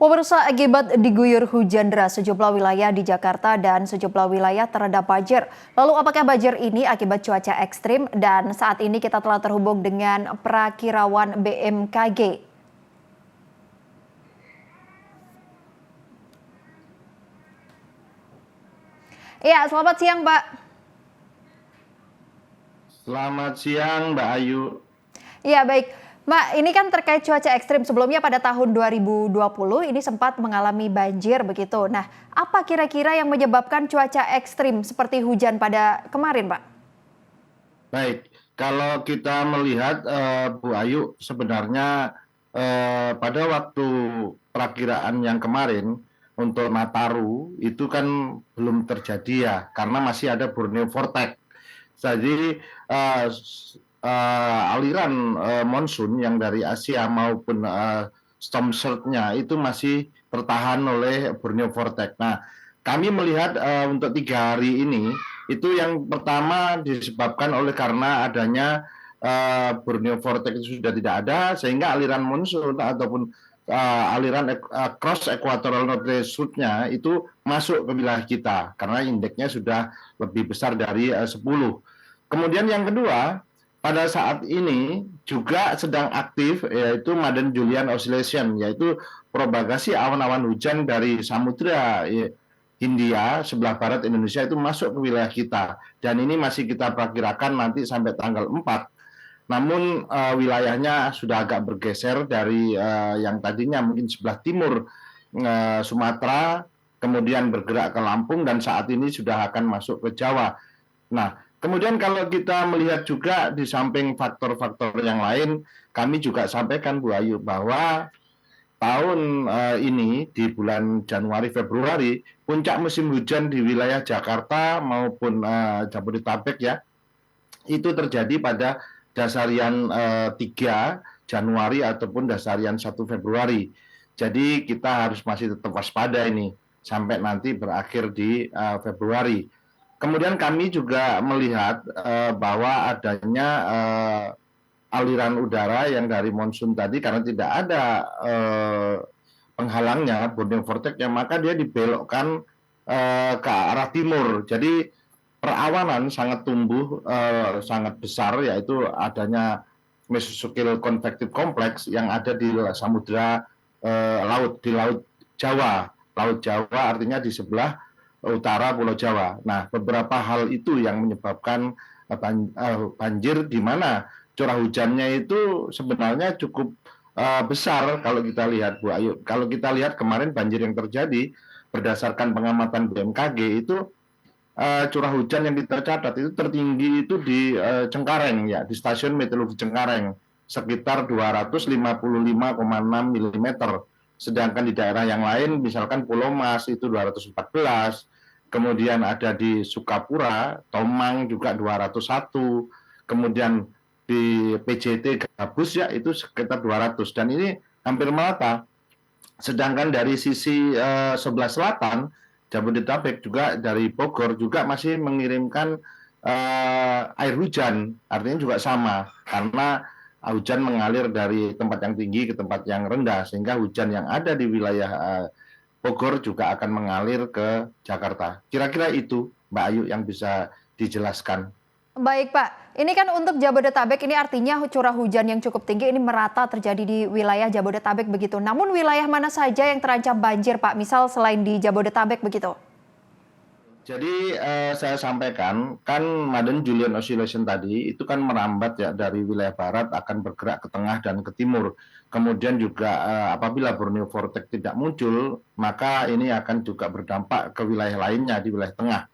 Pemirsa, akibat diguyur hujan deras sejumlah wilayah di Jakarta dan sejumlah wilayah terendam banjir. Lalu apakah banjir ini akibat cuaca ekstrim? Dan saat ini kita telah terhubung dengan Prakirawan BMKG. Iya, selamat siang, Pak. Selamat siang, Mbak Ayu. Iya, baik. Mbak, ini kan terkait cuaca ekstrim. Sebelumnya pada tahun 2020 ini sempat mengalami banjir begitu. Nah, apa kira-kira yang menyebabkan cuaca ekstrim seperti hujan pada kemarin, Pak? Baik, kalau kita melihat Bu Ayu, sebenarnya pada waktu perakiraan yang kemarin untuk Nataru itu kan belum terjadi ya, karena masih ada Borneo Vortex. Jadi aliran monsun yang dari Asia maupun storm surge-nya itu masih tertahan oleh Borneo Vortex. Nah, kami melihat untuk 3 hari ini itu yang pertama disebabkan oleh karena adanya Borneo Vortex itu sudah tidak ada, sehingga aliran monsun ataupun aliran cross equatorial northeast-nya itu masuk ke wilayah kita karena indeksnya sudah lebih besar dari 10. Kemudian yang kedua, pada saat ini juga sedang aktif yaitu Madden-Julian Oscillation, yaitu propagasi awan-awan hujan dari Samudra Hindia sebelah barat Indonesia itu masuk ke wilayah kita, dan ini masih kita perkirakan nanti sampai tanggal 4. Namun wilayahnya sudah agak bergeser dari yang tadinya mungkin sebelah timur Sumatera, kemudian bergerak ke Lampung, dan saat ini sudah akan masuk ke Jawa. Nah, kemudian kalau kita melihat juga di samping faktor-faktor yang lain, kami juga sampaikan Bu Ayu bahwa tahun ini di bulan Januari Februari puncak musim hujan di wilayah Jakarta maupun Jabodetabek ya itu terjadi pada dasarian 3 Januari ataupun dasarian 1 Februari. Jadi kita harus masih tetap waspada ini sampai nanti berakhir di Februari. Kemudian kami juga melihat bahwa adanya aliran udara yang dari monsun tadi, karena tidak ada penghalangnya Borneo Vortex, yang maka dia dibelokkan ke arah timur. Jadi perawanan sangat tumbuh sangat besar, yaitu adanya Mesoscale Convective Complex yang ada di samudra laut, di Laut Jawa. Laut Jawa artinya di sebelah utara Pulau Jawa. Nah, beberapa hal itu yang menyebabkan banjir, di mana curah hujannya itu sebenarnya cukup besar kalau kita lihat, Bu Ayu. Kalau kita lihat kemarin banjir yang terjadi berdasarkan pengamatan BMKG itu curah hujan yang kita catat itu tertinggi itu di Cengkareng ya, di stasiun meteorologi Cengkareng sekitar 255,6 mm. Sedangkan di daerah yang lain misalkan Pulau Mas itu 214, kemudian ada di Sukapura, Tomang juga 201, kemudian di PJT Gabus ya itu sekitar 200, dan ini hampir merata. Sedangkan dari sisi sebelah selatan Jabodetabek juga dari Bogor juga masih mengirimkan air hujan, artinya juga sama karena hujan mengalir dari tempat yang tinggi ke tempat yang rendah, sehingga hujan yang ada di wilayah Bogor juga akan mengalir ke Jakarta. Kira-kira itu, Mbak Ayu, yang bisa dijelaskan. Baik, Pak. Ini kan untuk Jabodetabek, ini artinya curah hujan yang cukup tinggi ini merata terjadi di wilayah Jabodetabek begitu. Namun wilayah mana saja yang terancam banjir, Pak? Misal selain di Jabodetabek begitu. Jadi saya sampaikan, kan Madden-Julian Oscillation tadi itu kan merambat ya dari wilayah barat akan bergerak ke tengah dan ke timur. Kemudian juga apabila Borneo Vortex tidak muncul, maka ini akan juga berdampak ke wilayah lainnya di wilayah tengah.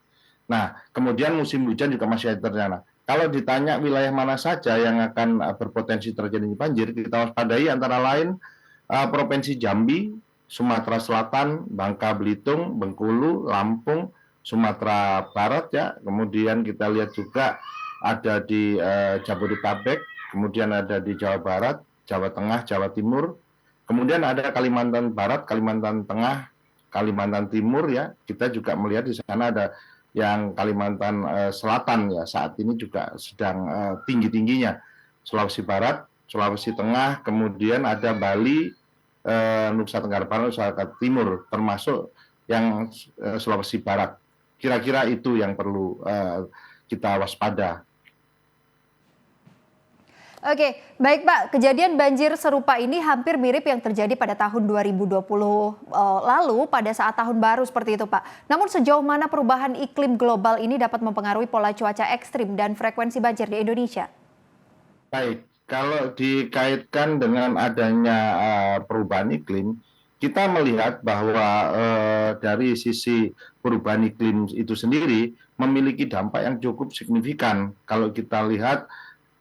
Nah, kemudian musim hujan juga masih ada terjadi. Kalau ditanya wilayah mana saja yang akan berpotensi terjadi banjir, kita waspadai antara lain Provinsi Jambi, Sumatera Selatan, Bangka Belitung, Bengkulu, Lampung, Sumatera Barat ya. Kemudian kita lihat juga ada di Jabodetabek, kemudian ada di Jawa Barat, Jawa Tengah, Jawa Timur. Kemudian ada Kalimantan Barat, Kalimantan Tengah, Kalimantan Timur ya. Kita juga melihat di sana ada yang Kalimantan Selatan ya, saat ini juga sedang tinggi-tingginya. Sulawesi Barat, Sulawesi Tengah, kemudian ada Bali, Nusa Tenggara Barat, Nusa Tenggara Timur, termasuk yang Sulawesi Barat. Kira-kira itu yang perlu kita waspada. Oke, baik Pak. Kejadian banjir serupa ini hampir mirip yang terjadi pada tahun 2020 lalu pada saat tahun baru seperti itu Pak. Namun sejauh mana perubahan iklim global ini dapat mempengaruhi pola cuaca ekstrim dan frekuensi banjir di Indonesia? Baik, kalau dikaitkan dengan adanya perubahan iklim, kita melihat bahwa dari sisi perubahan iklim itu sendiri memiliki dampak yang cukup signifikan. Kalau kita lihat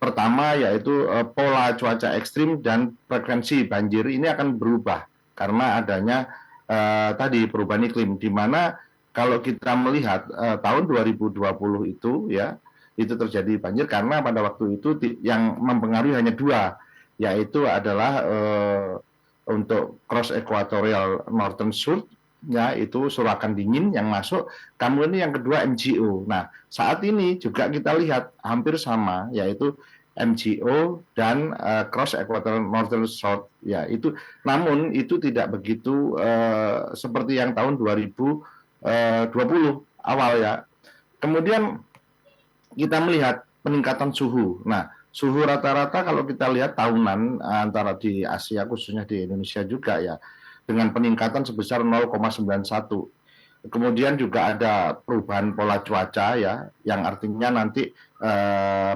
pertama yaitu pola cuaca ekstrim dan frekuensi banjir ini akan berubah karena adanya tadi perubahan iklim, di mana kalau kita melihat tahun 2020 itu ya itu terjadi banjir karena pada waktu itu yang mempengaruhi hanya dua, yaitu adalah untuk cross equatorial northern surge ya itu surakan dingin yang masuk, kemudian yang kedua MGO. Nah, saat ini juga kita lihat hampir sama yaitu MGO dan cross equatorial northern surge ya itu, namun itu tidak begitu seperti yang tahun 2020 awal ya. Kemudian kita melihat peningkatan suhu. Nah, suhu rata-rata kalau kita lihat tahunan antara di Asia khususnya di Indonesia juga ya dengan peningkatan sebesar 0,91. Kemudian juga ada perubahan pola cuaca ya yang artinya nanti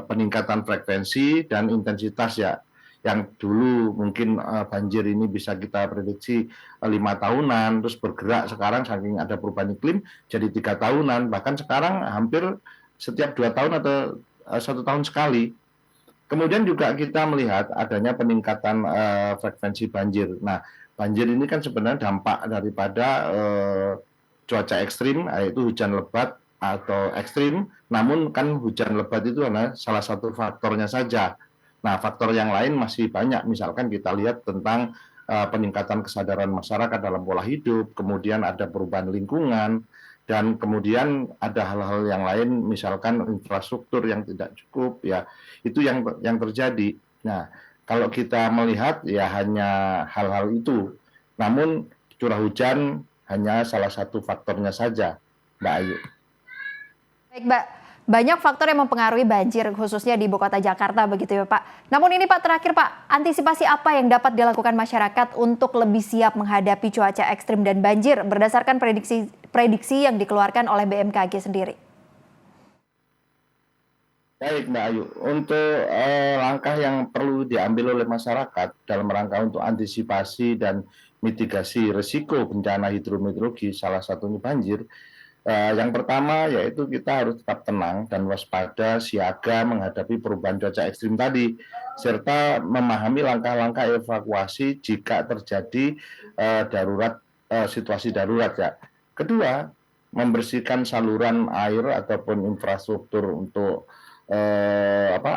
peningkatan frekuensi dan intensitas ya. Yang dulu mungkin banjir ini bisa kita prediksi 5 tahunan, terus bergerak sekarang saking ada perubahan iklim jadi 3 tahunan, bahkan sekarang hampir setiap 2 tahun atau 1 tahun sekali. Kemudian juga kita melihat adanya peningkatan frekuensi banjir. Nah, banjir ini kan sebenarnya dampak daripada cuaca ekstrim, yaitu hujan lebat atau ekstrim. Namun kan hujan lebat itu adalah salah satu faktornya saja. Nah, faktor yang lain masih banyak. Misalkan kita lihat tentang peningkatan kesadaran masyarakat dalam pola hidup, kemudian ada perubahan lingkungan, dan kemudian ada hal-hal yang lain, misalkan infrastruktur yang tidak cukup ya, itu yang terjadi. Nah, kalau kita melihat ya hanya hal-hal itu, namun curah hujan hanya salah satu faktornya saja, Mbak Ayu. Baik Mbak, banyak faktor yang mempengaruhi banjir khususnya di ibu kota Jakarta begitu ya Pak. Namun ini Pak terakhir Pak, antisipasi apa yang dapat dilakukan masyarakat untuk lebih siap menghadapi cuaca ekstrim dan banjir berdasarkan prediksi yang dikeluarkan oleh BMKG sendiri? Baik Mbak Ayu, untuk langkah yang perlu diambil oleh masyarakat dalam rangka untuk antisipasi dan mitigasi risiko bencana hidrometeorologi, salah satunya banjir, yang pertama yaitu kita harus tetap tenang dan waspada siaga menghadapi perubahan cuaca ekstrim tadi, serta memahami langkah-langkah evakuasi jika terjadi situasi darurat ya. Kedua, membersihkan saluran air ataupun infrastruktur untuk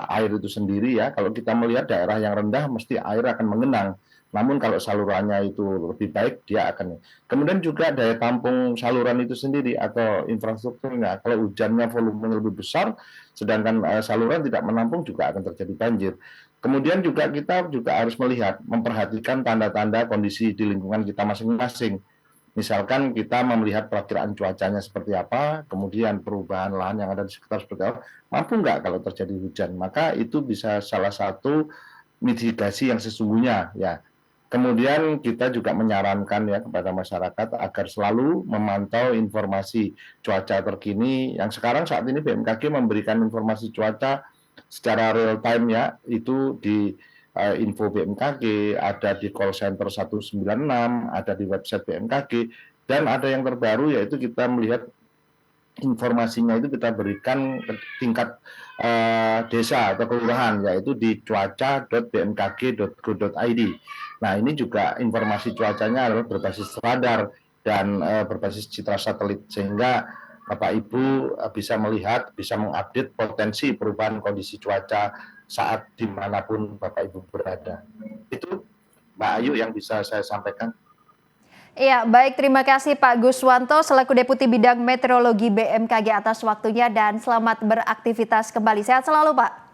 air itu sendiri ya. Kalau kita melihat daerah yang rendah mesti air akan mengenang. Namun kalau salurannya itu lebih baik dia akan. Kemudian juga daya tampung saluran itu sendiri atau infrastrukturnya. Kalau hujannya volumenya lebih besar sedangkan saluran tidak menampung juga akan terjadi banjir. Kemudian juga kita juga harus melihat, memperhatikan tanda-tanda kondisi di lingkungan kita masing-masing. Misalkan kita melihat perakiraan cuacanya seperti apa, kemudian perubahan lahan yang ada di sekitar seperti apa, mampu nggak kalau terjadi hujan, maka itu bisa salah satu mitigasi yang sesungguhnya ya. Kemudian kita juga menyarankan ya kepada masyarakat agar selalu memantau informasi cuaca terkini yang sekarang saat ini BMKG memberikan informasi cuaca secara real time ya, itu di info BMKG, ada di call center 196, ada di website BMKG, dan ada yang terbaru yaitu kita melihat informasinya itu kita berikan ke tingkat desa atau kelurahan, yaitu di cuaca.bmkg.go.id. Nah, ini juga informasi cuacanya adalah berbasis radar dan berbasis citra satelit, sehingga Bapak Ibu bisa melihat, bisa mengupdate potensi perubahan kondisi cuaca saat dimanapun Bapak Ibu berada. Itu Mbak Ayu yang bisa saya sampaikan. Iya, baik, terima kasih Pak Guswanto selaku Deputi Bidang Meteorologi BMKG atas waktunya dan selamat beraktivitas kembali. Sehat selalu Pak.